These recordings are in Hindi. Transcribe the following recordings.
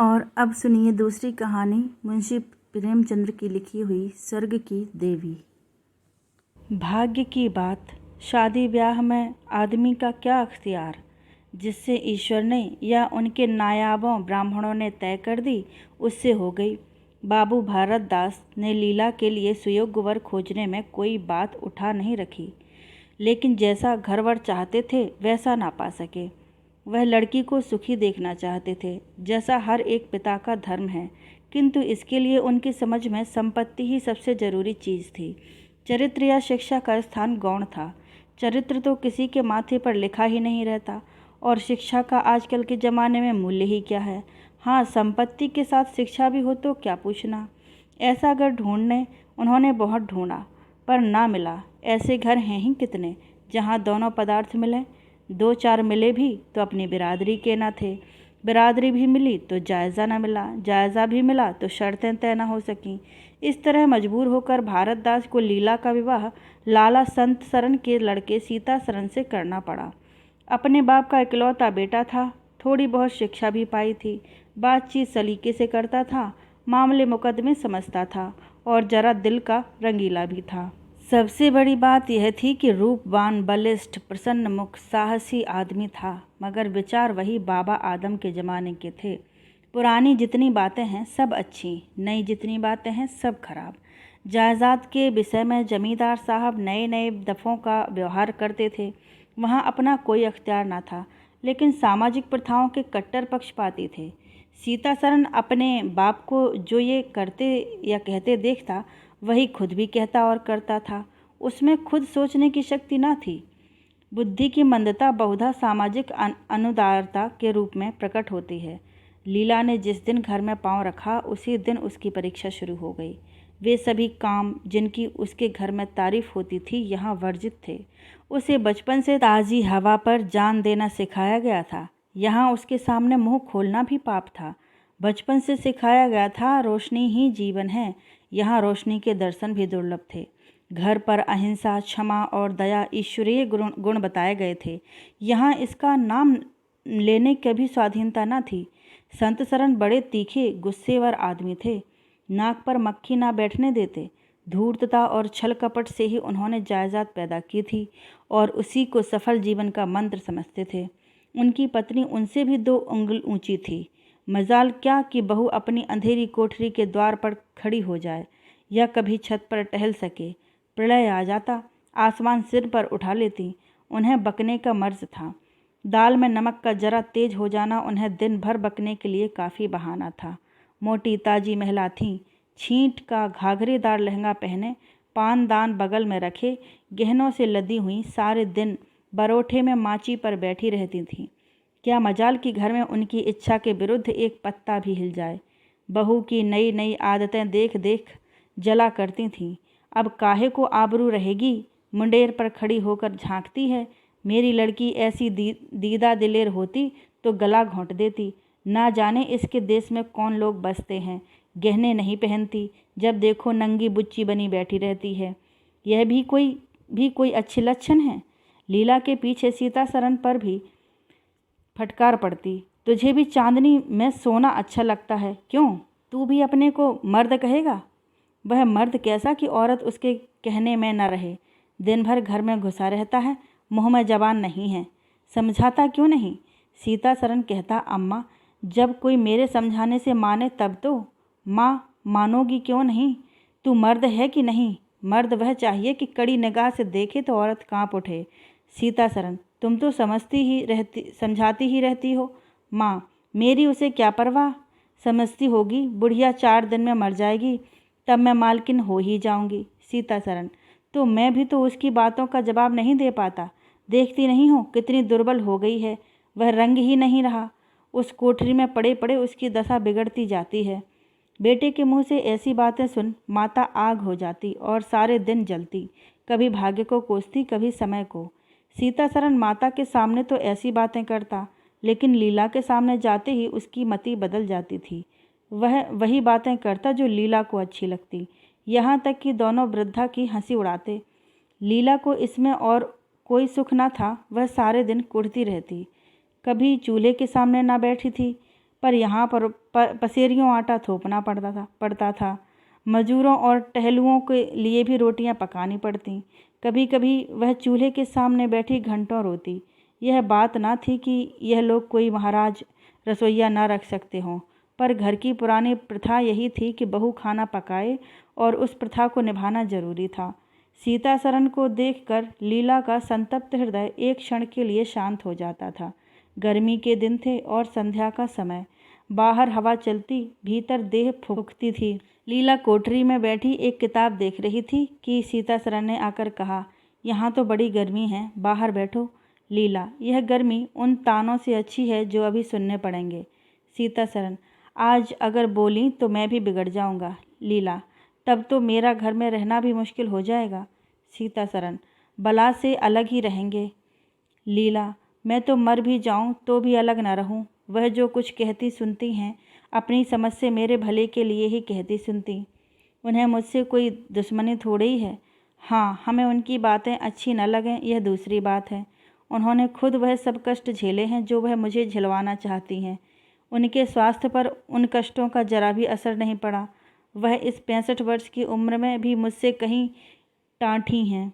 और अब सुनिए दूसरी कहानी मुंशी प्रेमचंद्र की लिखी हुई स्वर्ग की देवी। भाग्य की बात, शादी ब्याह में आदमी का क्या अख्तियार, जिससे ईश्वर ने या उनके नायाबों ब्राह्मणों ने तय कर दी उससे हो गई। बाबू भारत दास ने लीला के लिए सुयोग्य वर खोजने में कोई बात उठा नहीं रखी, लेकिन जैसा घरवर चाहते थे वैसा ना पा सके। वह लड़की को सुखी देखना चाहते थे, जैसा हर एक पिता का धर्म है, किंतु इसके लिए उनकी समझ में संपत्ति ही सबसे जरूरी चीज़ थी। चरित्र या शिक्षा का स्थान गौण था। चरित्र तो किसी के माथे पर लिखा ही नहीं रहता, और शिक्षा का आजकल के ज़माने में मूल्य ही क्या है। हाँ, संपत्ति के साथ शिक्षा भी हो तो क्या पूछना। ऐसा घर ढूंढने उन्होंने बहुत ढूंढा, पर ना मिला। ऐसे घर हैं ही कितने जहाँ दोनों पदार्थ मिले। दो चार मिले भी तो अपनी बिरादरी के ना थे। बिरादरी भी मिली तो जायज़ा न मिला, जायज़ा भी मिला तो शर्तें तय न हो सकीं। इस तरह मजबूर होकर भारत दास को लीला का विवाह लाला संत सरन के लड़के सीता सरन से करना पड़ा। अपने बाप का इकलौता बेटा था, थोड़ी बहुत शिक्षा भी पाई थी, बातचीत सलीके से करता था, मामले मुकदमे समझता था और जरा दिल का रंगीला भी था। सबसे बड़ी बात यह थी कि रूपवान, बलिष्ठ, प्रसन्न मुख, साहसी आदमी था, मगर विचार वही बाबा आदम के ज़माने के थे। पुरानी जितनी बातें हैं सब अच्छी, नई जितनी बातें हैं सब खराब। जायदाद के विषय में जमींदार साहब नए नए दफ़ों का व्यवहार करते थे। वहाँ अपना कोई अख्तियार ना था, लेकिन सामाजिक प्रथाओं के कट्टर पक्षपाती थे। सीता सरन अपने बाप को जो ये करते या कहते देखता, वही खुद भी कहता और करता था। उसमें खुद सोचने की शक्ति न थी। बुद्धि की मंदता बहुधा सामाजिक अनुदारता के रूप में प्रकट होती है। लीला ने जिस दिन घर में पांव रखा उसी दिन उसकी परीक्षा शुरू हो गई। वे सभी काम जिनकी उसके घर में तारीफ होती थी यहाँ वर्जित थे। उसे बचपन से ताज़ी हवा पर जान देना सिखाया गया था। यहाँ उसके सामने मुंह खोलना भी पाप था। बचपन से सिखाया गया था रोशनी ही जीवन है। यहाँ रोशनी के दर्शन भी दुर्लभ थे। घर पर अहिंसा, क्षमा और दया ईश्वरीय गुण बताए गए थे। यहाँ इसका नाम लेने की भी स्वाधीनता न थी। संत सरन बड़े तीखे गुस्सेवर आदमी थे। नाक पर मक्खी ना बैठने देते। धूर्तता और छल कपट से ही उन्होंने जायदाद पैदा की थी और उसी को सफल जीवन का मंत्र समझते थे। उनकी पत्नी उनसे भी 2 उंगल ऊंची थी। मजाल क्या कि बहू अपनी अंधेरी कोठरी के द्वार पर खड़ी हो जाए या कभी छत पर टहल सके। प्रलय आ जाता, आसमान सिर पर उठा लेती। उन्हें बकने का मर्ज था। दाल में नमक का जरा तेज हो जाना उन्हें दिन भर बकने के लिए काफ़ी बहाना था। मोटी ताजी महिला थीं, छींट का घाघरेदार लहंगा पहने, पान दान बगल में रखे, गहनों से लदी हुई, सारे दिन बरोठे में माची पर बैठी रहती थीं। क्या मजाल कि घर में उनकी इच्छा के विरुद्ध एक पत्ता भी हिल जाए। बहू की नई नई आदतें देख देख जला करती थीं। अब काहे को आबरू रहेगी, मुंडेर पर खड़ी होकर झांकती है। मेरी लड़की ऐसी दीदा दिलेर होती तो गला घोंट देती। ना जाने इसके देश में कौन लोग बसते हैं। गहने नहीं पहनती, जब देखो नंगी बुच्ची बनी बैठी रहती है। यह भी कोई अच्छे लक्षण है। लीला के पीछे सीता सरन पर भी फटकार पड़ती। तुझे भी चांदनी में सोना अच्छा लगता है, क्यों? तू भी अपने को मर्द कहेगा? वह मर्द कैसा कि औरत उसके कहने में न रहे। दिन भर घर में घुसा रहता है, मुँह में जबान नहीं है। समझाता क्यों नहीं? सीता सरन कहता, अम्मा, जब कोई मेरे समझाने से माने तब तो। माँ, मानोगी क्यों नहीं? तू मर्द है कि नहीं? मर्द वह चाहिए कि कड़ी निगाह से देखे तो औरत कांप उठे। सीता सरन, तुम तो समझाती ही रहती हो। माँ, मेरी उसे क्या परवाह। समझती होगी बुढ़िया 4 दिन में मर जाएगी, तब मैं मालकिन हो ही जाऊंगी। सीता सरन, तो मैं भी तो उसकी बातों का जवाब नहीं दे पाता। देखती नहीं हो कितनी दुर्बल हो गई है। वह रंग ही नहीं रहा। उस कोठरी में पड़े पड़े उसकी दशा बिगड़ती जाती है। बेटे के मुंह से ऐसी बातें सुन माता आग हो जाती और सारे दिन जलती। कभी भाग्य को कोसती, कभी समय को। सीता सरन माता के सामने तो ऐसी बातें करता, लेकिन लीला के सामने जाते ही उसकी मति बदल जाती थी। वह वही बातें करता जो लीला को अच्छी लगती। यहाँ तक कि दोनों वृद्धा की हंसी उड़ाते। लीला को इसमें और कोई सुख न था। वह सारे दिन कुढ़ती रहती। कभी चूल्हे के सामने ना बैठी थी, पर यहाँ पर पसेरियों आटा थोपना पड़ता था। मजदूरों और टहलुओं के लिए भी रोटियां पकानी पड़ती। कभी कभी वह चूल्हे के सामने बैठी घंटों रोती। यह बात ना थी कि यह लोग कोई महाराज रसोइया ना रख सकते हों, पर घर की पुरानी प्रथा यही थी कि बहू खाना पकाए और उस प्रथा को निभाना जरूरी था। सीतासरन को देखकर लीला का संतप्त हृदय एक क्षण के लिए शांत हो जाता था। गर्मी के दिन थे और संध्या का समय। बाहर हवा चलती, भीतर देह फूकती थी। लीला कोठरी में बैठी एक किताब देख रही थी कि सीतासरन ने आकर कहा, यहाँ तो बड़ी गर्मी है, बाहर बैठो। लीला, यह गर्मी उन तानों से अच्छी है जो अभी सुनने पड़ेंगे। सीतासरन, आज अगर बोली तो मैं भी बिगड़ जाऊंगा। लीला, तब तो मेरा घर में रहना भी मुश्किल हो जाएगा। सीतासरन, बला से अलग ही रहेंगे। लीला, मैं तो मर भी जाऊं तो भी अलग न रहूं। वह जो कुछ कहती सुनती हैं अपनी समझ से मेरे भले के लिए ही कहती सुनती। उन्हें मुझसे कोई दुश्मनी थोड़ी ही है। हाँ, हमें उनकी बातें अच्छी न लगें यह दूसरी बात है। उन्होंने खुद वह सब कष्ट झेले हैं जो वह मुझे झिलवाना चाहती हैं। उनके स्वास्थ्य पर उन कष्टों का जरा भी असर नहीं पड़ा। वह इस 65 वर्ष की उम्र में भी मुझसे कहीं टाँठी हैं।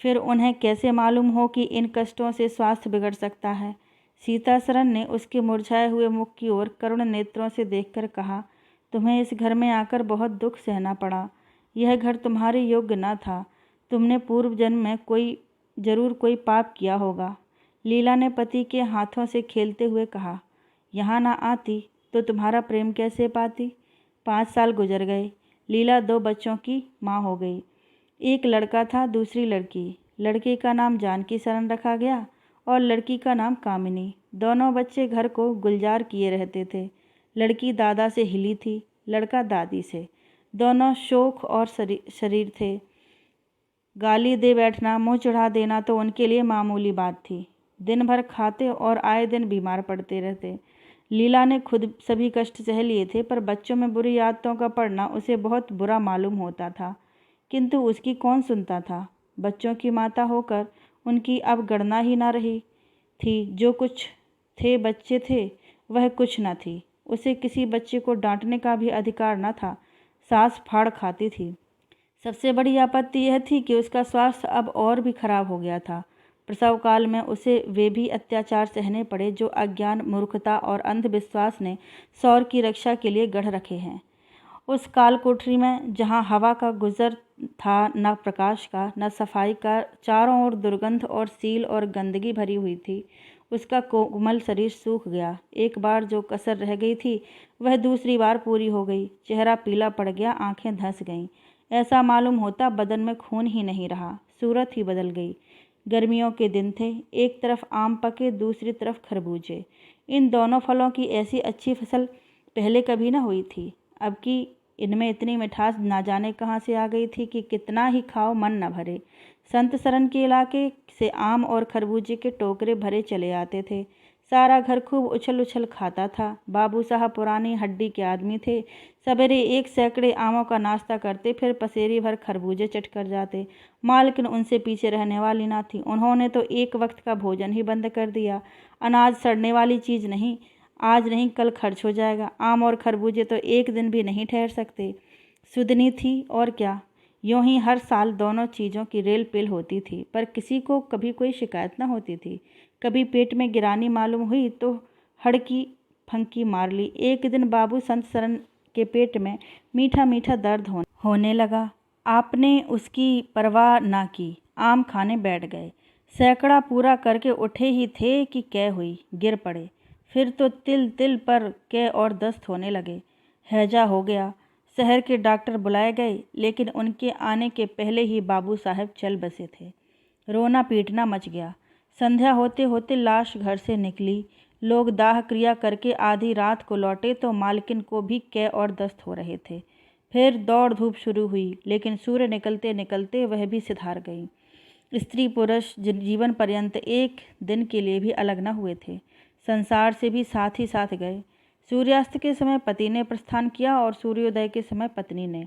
फिर उन्हें कैसे मालूम हो कि इन कष्टों से स्वास्थ्य बिगड़ सकता है। सीतासरन ने उसके मुरझाए हुए मुख की ओर करुण नेत्रों से देखकर कहा, तुम्हें इस घर में आकर बहुत दुख सहना पड़ा। यह घर तुम्हारे योग्य न था। तुमने पूर्व जन्म में जरूर कोई पाप किया होगा। लीला ने पति के हाथों से खेलते हुए कहा, यहाँ ना आती तो तुम्हारा प्रेम कैसे पाती। 5 साल गुजर गए। लीला 2 बच्चों की माँ हो गई। एक लड़का था, दूसरी लड़की। लड़के का नाम जानकी सरन रखा गया और लड़की का नाम कामिनी। दोनों बच्चे घर को गुलजार किए रहते थे। लड़की दादा से हिली थी, लड़का दादी से। दोनों शोख और शरीर थे। गाली दे बैठना, मुंह चढ़ा देना तो उनके लिए मामूली बात थी। दिन भर खाते और आए दिन बीमार पड़ते रहते। लीला ने खुद सभी कष्ट सह लिए थे, पर बच्चों में बुरी आदतों का पड़ना उसे बहुत बुरा मालूम होता था। किंतु उसकी कौन सुनता था। बच्चों की माता होकर उनकी अब गणना ही ना रही थी। जो कुछ थे बच्चे थे, वह कुछ न थी। उसे किसी बच्चे को डांटने का भी अधिकार न था। सास फाड़ खाती थी। सबसे बड़ी आपत्ति यह थी कि उसका स्वास्थ्य अब और भी खराब हो गया था। प्रसव काल में उसे वे भी अत्याचार सहने पड़े जो अज्ञान, मूर्खता और अंधविश्वास ने सौर की रक्षा के लिए गढ़ रखे हैं। उस काल कोठरी में जहाँ हवा का गुजर था, न प्रकाश का, न सफाई का, चारों ओर दुर्गंध और सील और गंदगी भरी हुई थी। उसका कोमल शरीर सूख गया। एक बार जो कसर रह गई थी वह दूसरी बार पूरी हो गई। चेहरा पीला पड़ गया, आंखें धंस गईं। ऐसा मालूम होता बदन में खून ही नहीं रहा, सूरत ही बदल गई। गर्मियों के दिन थे। एक तरफ आम पके, दूसरी तरफ खरबूजे। इन दोनों फलों की ऐसी अच्छी फसल पहले कभी न हुई थी। अब की इनमें इतनी मिठास ना जाने कहाँ से आ गई थी कि कितना ही खाओ मन न भरे। संत सरन के इलाके से आम और खरबूजे के टोकरे भरे चले आते थे। सारा घर खूब उछल उछल खाता था। बाबू साहब पुरानी हड्डी के आदमी थे। सवेरे 1 सैकड़े आमों का नाश्ता करते, फिर पसेरी भर खरबूजे चट कर जाते। मालकिन उनसे पीछे रहने वाली ना थी। उन्होंने तो एक वक्त का भोजन ही बंद कर दिया। अनाज सड़ने वाली चीज़ नहीं, आज नहीं कल खर्च हो जाएगा। आम और खरबूजे तो एक दिन भी नहीं ठहर सकते। सुदनी थी और क्या। यूं ही हर साल दोनों चीज़ों की रेल पेल होती थी, पर किसी को कभी कोई शिकायत न होती थी। कभी पेट में गिरानी मालूम हुई तो हड़की फंकी मार ली। एक दिन बाबू संत सरन के पेट में मीठा मीठा दर्द होने लगा। आपने उसकी परवाह ना की, आम खाने बैठ गए। सैकड़ा पूरा करके उठे ही थे कि कै हुई, गिर पड़े। फिर तो तिल तिल पर कै और दस्त होने लगे। हैजा हो गया। शहर के डॉक्टर बुलाए गए, लेकिन उनके आने के पहले ही बाबू साहब चल बसे थे। रोना पीटना मच गया। संध्या होते होते लाश घर से निकली। लोग दाह क्रिया करके आधी रात को लौटे तो मालकिन को भी कै और दस्त हो रहे थे। फिर दौड़ धूप शुरू हुई, लेकिन सूर्य निकलते निकलते वह भी सिधार गई। स्त्री पुरुष जीवन पर्यंत एक दिन के लिए भी अलग न हुए थे। संसार से भी साथ ही साथ गए। सूर्यास्त के समय पति ने प्रस्थान किया और सूर्योदय के समय पत्नी ने।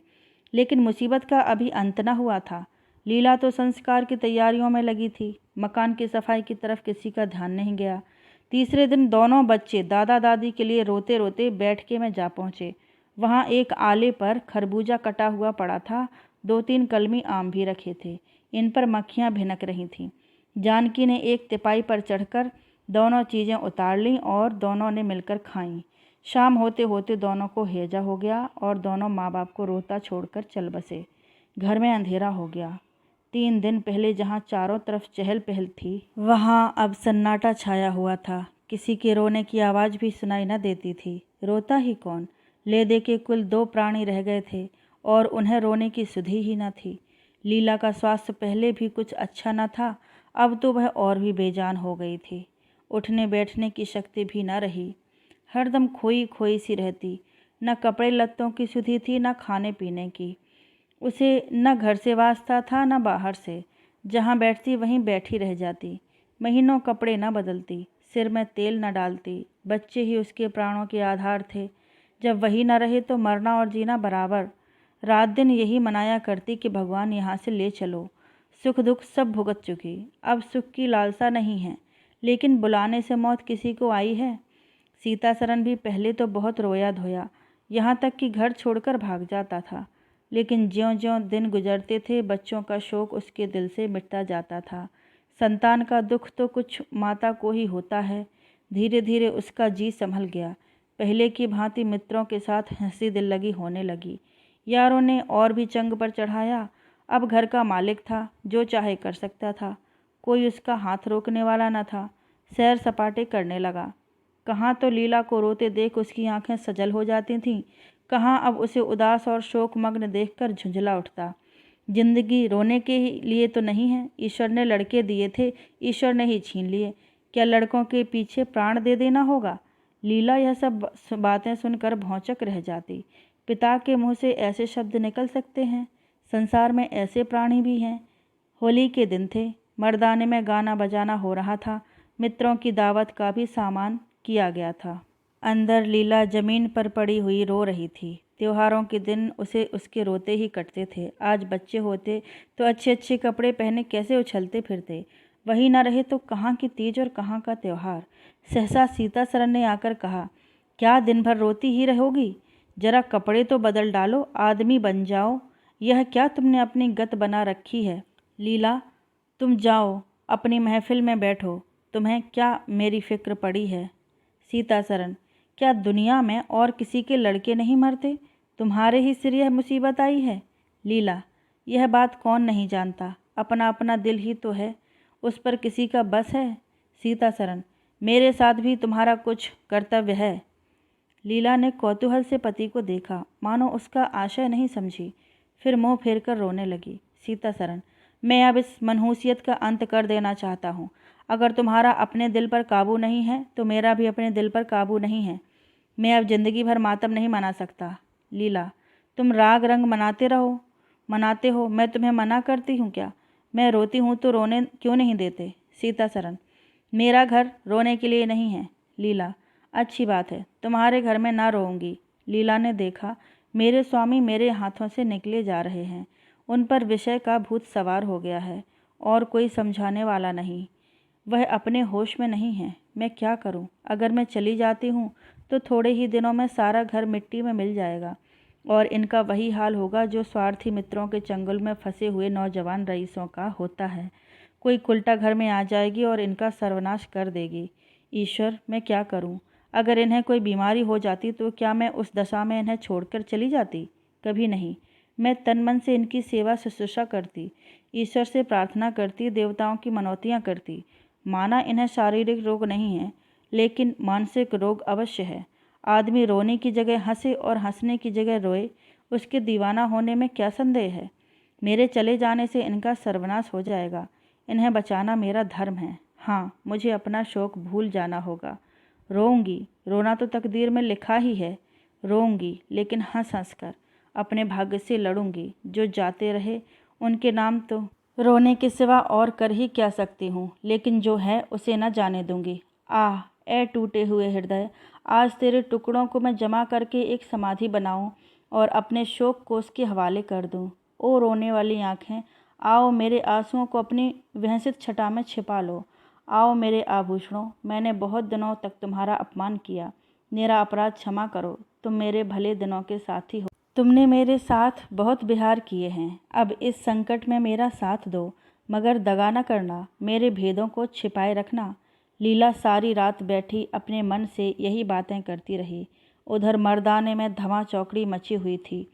लेकिन मुसीबत का अभी अंत न हुआ था। लीला तो संस्कार की तैयारियों में लगी थी। मकान की सफाई की तरफ किसी का ध्यान नहीं गया। तीसरे दिन दोनों बच्चे दादा दादी के लिए रोते रोते बैठके में जा पहुँचे। वहाँ एक आले पर खरबूजा कटा हुआ पड़ा था, 2-3 कलमी आम भी रखे थे। इन पर मक्खियाँ भिनक रही थीं। जानकी ने एक तिपाई पर चढ़कर दोनों चीज़ें उतार लीं और दोनों ने मिलकर खाईं। शाम होते होते दोनों को हैजा हो गया और दोनों माँ बाप को रोता छोड़कर चल बसे। घर में अंधेरा हो गया। 3 दिन पहले जहाँ चारों तरफ चहल पहल थी, वहाँ अब सन्नाटा छाया हुआ था। किसी के रोने की आवाज़ भी सुनाई न देती थी। रोता ही कौन? ले दे के कुल 2 प्राणी रह गए थे और उन्हें रोने की सुधि ही न थी। लीला का स्वास्थ्य पहले भी कुछ अच्छा न था, अब तो वह और भी बेजान हो गई थी। उठने बैठने की शक्ति भी न रही। हरदम खोई खोई सी रहती। न कपड़े लत्तों की सुधि थी, न खाने पीने की। उसे न घर से वास्ता था न बाहर से। जहाँ बैठती वहीं बैठी रह जाती। महीनों कपड़े न बदलती, सिर में तेल न डालती। बच्चे ही उसके प्राणों के आधार थे। जब वही न रहे तो मरना और जीना बराबर। रात दिन यही मनाया करती कि भगवान यहाँ से ले चलो। सुख दुख सब भुगत चुकी, अब सुख की लालसा नहीं है। लेकिन बुलाने से मौत किसी को आई है। सीतासरन भी पहले तो बहुत रोया धोया, यहाँ तक कि घर छोड़कर भाग जाता था। लेकिन ज्यों-ज्यों दिन गुजरते थे, बच्चों का शोक उसके दिल से मिटता जाता था। संतान का दुख तो कुछ माता को ही होता है। धीरे धीरे उसका जी संभल गया। पहले की भांति मित्रों के साथ हंसी दिल लगी होने लगी। यारों ने और भी चंग पर चढ़ाया। अब घर का मालिक था, जो चाहे कर सकता था। कोई उसका हाथ रोकने वाला न था। सैर सपाटे करने लगा। कहाँ तो लीला को रोते देख उसकी आंखें सजल हो जाती थीं, कहाँ अब उसे उदास और शोकमग्न देखकर झुंझला उठता। जिंदगी रोने के लिए तो नहीं है। ईश्वर ने लड़के दिए थे, ईश्वर ने ही छीन लिए। क्या लड़कों के पीछे प्राण दे देना होगा? लीला यह सब बातें सुनकर भौंचक रह जाती। पिता के मुँह से ऐसे शब्द निकल सकते हैं? संसार में ऐसे प्राणी भी हैं। होली के दिन थे। मर्दाने में गाना बजाना हो रहा था। मित्रों की दावत का भी सामान किया गया था। अंदर लीला जमीन पर पड़ी हुई रो रही थी। त्योहारों के दिन उसे उसके रोते ही कटते थे। आज बच्चे होते तो अच्छे अच्छे कपड़े पहने कैसे उछलते फिरते। वही न रहे तो कहाँ की तीज और कहाँ का त्योहार। सहसा सीतासरन ने आकर कहा, क्या दिन भर रोती ही रहोगी? जरा कपड़े तो बदल डालो, आदमी बन जाओ। यह क्या तुमने अपनी गत बना रखी है? लीला, तुम जाओ अपनी महफिल में बैठो। तुम्हें क्या मेरी फिक्र पड़ी है? सीतासरन, क्या दुनिया में और किसी के लड़के नहीं मरते? तुम्हारे ही सिर यह मुसीबत आई है? लीला, यह बात कौन नहीं जानता। अपना अपना दिल ही तो है, उस पर किसी का बस है? सीतासरन, मेरे साथ भी तुम्हारा कुछ कर्तव्य है। लीला ने कौतूहल से पति को देखा, मानो उसका आशय नहीं समझी। फिर मुँह फेर कर रोने लगी। सीतासरन, मैं अब इस मनहूसियत का अंत कर देना चाहता हूँ। अगर तुम्हारा अपने दिल पर काबू नहीं है तो मेरा भी अपने दिल पर काबू नहीं है। मैं अब जिंदगी भर मातम नहीं मना सकता। लीला, तुम राग रंग मनाते हो, मैं तुम्हें मना करती हूँ क्या? मैं रोती हूँ तो रोने क्यों नहीं देते? सीतासरन, मेरा घर रोने के लिए नहीं है। लीला, अच्छी बात है, तुम्हारे घर में ना रोऊंगी। लीला ने देखा मेरे स्वामी मेरे हाथों से निकले जा रहे हैं। उन पर विषय का भूत सवार हो गया है और कोई समझाने वाला नहीं। वह अपने होश में नहीं है। मैं क्या करूं? अगर मैं चली जाती हूँ तो थोड़े ही दिनों में सारा घर मिट्टी में मिल जाएगा और इनका वही हाल होगा जो स्वार्थी मित्रों के चंगुल में फंसे हुए नौजवान रईसों का होता है। कोई कुल्टा घर में आ जाएगी और इनका सर्वनाश कर देगी। ईश्वर, मैं क्या करूं? अगर इन्हें कोई बीमारी हो जाती तो क्या मैं उस दशा में इन्हें छोड़कर चली जाती? कभी नहीं। मैं तन मन से इनकी सेवा शुश्रूषा करती, ईश्वर से प्रार्थना करती, देवताओं की मनौतियाँ करती। माना इन्हें शारीरिक रोग नहीं है, लेकिन मानसिक रोग अवश्य है। आदमी रोने की जगह हंसे और हंसने की जगह रोए, उसके दीवाना होने में क्या संदेह है? मेरे चले जाने से इनका सर्वनाश हो जाएगा। इन्हें बचाना मेरा धर्म है। हाँ, मुझे अपना शोक भूल जाना होगा। रोऊंगी, रोना तो तकदीर में लिखा ही है। रोऊंगी, लेकिन हंस हंस कर अपने भाग्य से लड़ूंगी। जो जाते रहे उनके नाम तो रोने के सिवा और कर ही क्या सकती हूँ, लेकिन जो है उसे न जाने दूंगी। आह, ए टूटे हुए हृदय, आज तेरे टुकड़ों को मैं जमा करके एक समाधि बनाऊं और अपने शोक को उसके हवाले कर दूं। ओ रोने वाली आँखें, आओ मेरे आंसुओं को अपनी व्यंसित छटा में छिपा लो। आओ मेरे आभूषणों, मैंने बहुत दिनों तक तुम्हारा अपमान किया। मेरा अपराध क्षमा करो, तुम मेरे भले दिनों के साथी हो। तुमने मेरे साथ बहुत विहार किए हैं, अब इस संकट में मेरा साथ दो, मगर दगा न करना, मेरे भेदों को छिपाए रखना। लीला सारी रात बैठी अपने मन से यही बातें करती रही। उधर मर्दाने में धमा चौकड़ी मची हुई थी।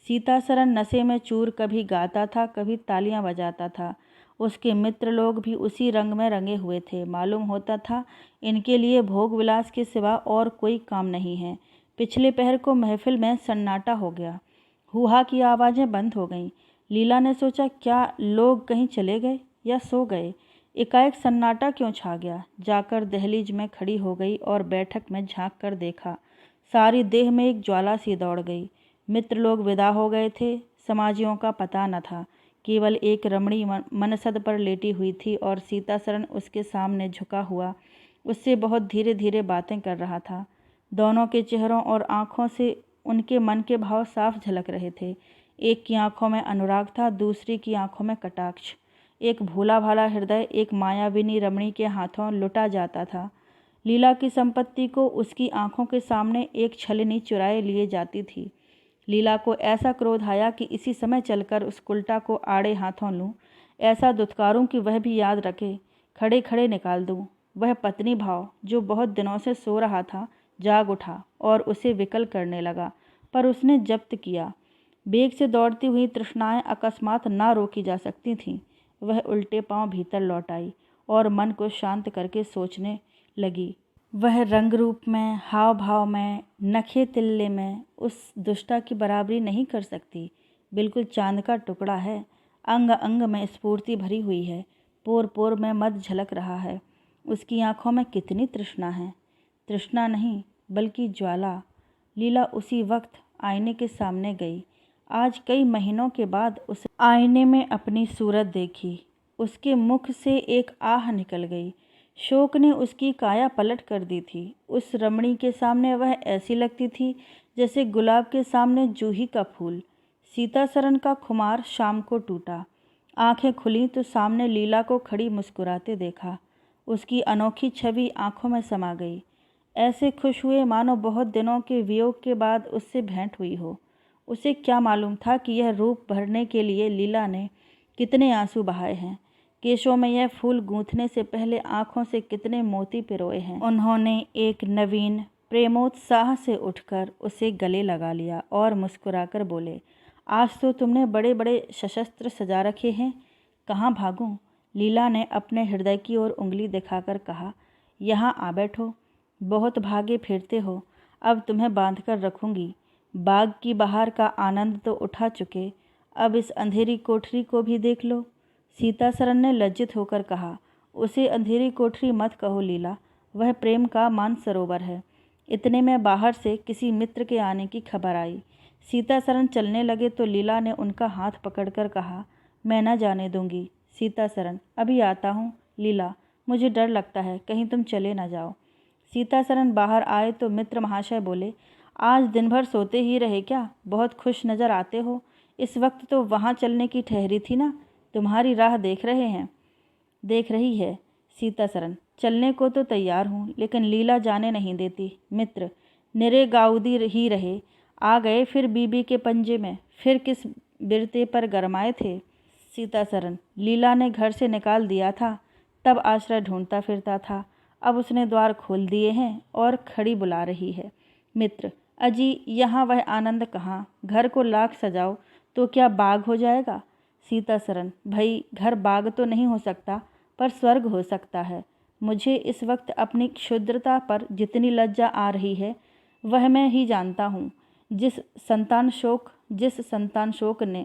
सीतासरन नशे में चूर कभी गाता था, कभी तालियां बजाता था। उसके मित्र लोग भी उसी रंग में रंगे हुए थे। मालूम होता था इनके लिए भोग विलास के सिवा और कोई काम नहीं है। पिछले पहर को महफिल में सन्नाटा हो गया। हुहा की आवाज़ें बंद हो गईं। लीला ने सोचा, क्या लोग कहीं चले गए या सो गए? एकाएक सन्नाटा क्यों छा गया? जाकर दहलीज में खड़ी हो गई और बैठक में झांक कर देखा। सारी देह में एक ज्वाला सी दौड़ गई। मित्र लोग विदा हो गए थे, समाजियों का पता न था। केवल एक रमणी मनसद पर लेटी हुई थी और सीतासरन उसके सामने झुका हुआ उससे बहुत धीरे धीरे बातें कर रहा था। दोनों के चेहरों और आँखों से उनके मन के भाव साफ झलक रहे थे। एक की आंखों में अनुराग था, दूसरी की आंखों में कटाक्ष। एक भोला भाला हृदय एक मायाविनी रमणी के हाथों लुटा जाता था। लीला की संपत्ति को उसकी आंखों के सामने एक छलनी चुराए लिए जाती थी। लीला को ऐसा क्रोध आया कि इसी समय चलकर उस कुल्टा को आड़े हाथों लूं, ऐसा दुत्कारूं कि वह भी याद रखे, खड़े खड़े निकाल दूं। वह पत्नी भाव जो बहुत दिनों से सो रहा था जाग उठा और उसे विकल करने लगा, पर उसने जब्त किया। बेग से दौड़ती हुई तृष्णाएं अकस्मात ना रोकी जा सकती थीं। वह उल्टे पांव भीतर लौट आई और मन को शांत करके सोचने लगी। वह रंग रूप में, हाव भाव में, नखे तिल्ले में उस दुष्टा की बराबरी नहीं कर सकती। बिल्कुल चांद का टुकड़ा है। अंग अंग में स्फूर्ति भरी हुई है, पोर पोर में मद झलक रहा है। उसकी आंखों में कितनी तृष्णा है। तृष्णा नहीं बल्कि ज्वाला। लीला उसी वक्त आईने के सामने गई। आज कई महीनों के बाद उस आईने में अपनी सूरत देखी। उसके मुख से एक आह निकल गई। शोक ने उसकी काया पलट कर दी थी। उस रमणी के सामने वह ऐसी लगती थी जैसे गुलाब के सामने जूही का फूल। सीतासरन का खुमार शाम को टूटा। आंखें खुली तो सामने लीला को खड़ी मुस्कुराते देखा। उसकी अनोखी छवि आंखों में समा गई। ऐसे खुश हुए मानो बहुत दिनों के वियोग के बाद उससे भेंट हुई हो। उसे क्या मालूम था कि यह रूप भरने के लिए लीला ने कितने आंसू बहाए हैं। केशों में यह फूल गूंथने से पहले आंखों से कितने मोती पिरोए हैं। उन्होंने एक नवीन प्रेमोत्साह से उठकर उसे गले लगा लिया और मुस्कुराकर बोले, आज तो तुमने बड़े बड़े शस्त्र सजा रखे हैं, कहाँ भागूं? लीला ने अपने हृदय की ओर उंगली दिखाकर कहा, यहाँ आ बैठो। बहुत भागे फिरते हो, अब तुम्हें बांध कर रखूंगी। बाग की बहार का आनंद तो उठा चुके, अब इस अंधेरी कोठरी को भी देख लो। सीतासरन ने लज्जित होकर कहा, उसे अंधेरी कोठरी मत कहो लीला, वह प्रेम का मानसरोवर है। इतने में बाहर से किसी मित्र के आने की खबर आई। सीतासरन चलने लगे तो लीला ने उनका हाथ पकड़कर कहा, मैं न जाने दूंगी। सीतासरन, अभी आता हूँ। लीला, मुझे डर लगता है, कहीं तुम चले न जाओ। सीतासरन बाहर आए तो मित्र महाशय बोले, आज दिन भर सोते ही रहे क्या? बहुत खुश नज़र आते हो। इस वक्त तो वहाँ चलने की ठहरी थी ना, तुम्हारी राह देख रही है। सीतासरन, चलने को तो तैयार हूँ, लेकिन लीला जाने नहीं देती। मित्र, निरे गाउदी ही रहे, आ गए फिर बीबी के पंजे में, फिर किस बिरते पर गरमाए थे। सीतासरन, लीला ने घर से निकाल दिया था, तब आश्रय ढूंढता फिरता था, अब उसने द्वार खोल दिए हैं और खड़ी बुला रही है। मित्र, अजी यहाँ वह आनंद कहाँ? घर को लाख सजाओ तो क्या बाग हो जाएगा? सीतासरन, भई घर बाग तो नहीं हो सकता, पर स्वर्ग हो सकता है। मुझे इस वक्त अपनी क्षुद्रता पर जितनी लज्जा आ रही है वह मैं ही जानता हूँ। जिस संतान शोक ने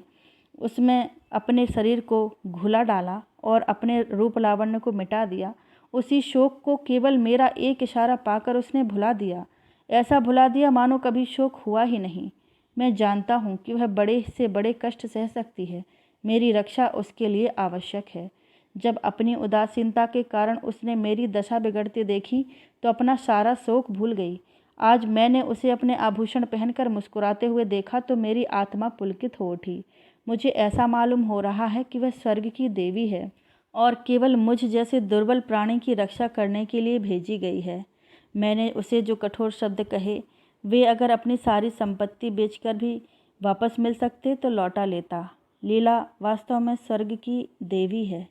उसमें अपने शरीर को घुला डाला और अपने रूप लावण्य को मिटा दिया, उसी शोक को केवल मेरा एक इशारा पाकर उसने भुला दिया। ऐसा भुला दिया मानो कभी शोक हुआ ही नहीं। मैं जानता हूँ कि वह बड़े से बड़े कष्ट सह सकती है। मेरी रक्षा उसके लिए आवश्यक है। जब अपनी उदासीनता के कारण उसने मेरी दशा बिगड़ती देखी तो अपना सारा शोक भूल गई। आज मैंने उसे अपने आभूषण पहनकर मुस्कुराते हुए देखा तो मेरी आत्मा पुलकित हो उठी। मुझे ऐसा मालूम हो रहा है कि वह स्वर्ग की देवी है। और केवल मुझ जैसे दुर्बल प्राणी की रक्षा करने के लिए भेजी गई है। मैंने उसे जो कठोर शब्द कहे वे अगर अपनी सारी संपत्ति बेचकर भी वापस मिल सकते तो लौटा लेता। लीला वास्तव में स्वर्ग की देवी है।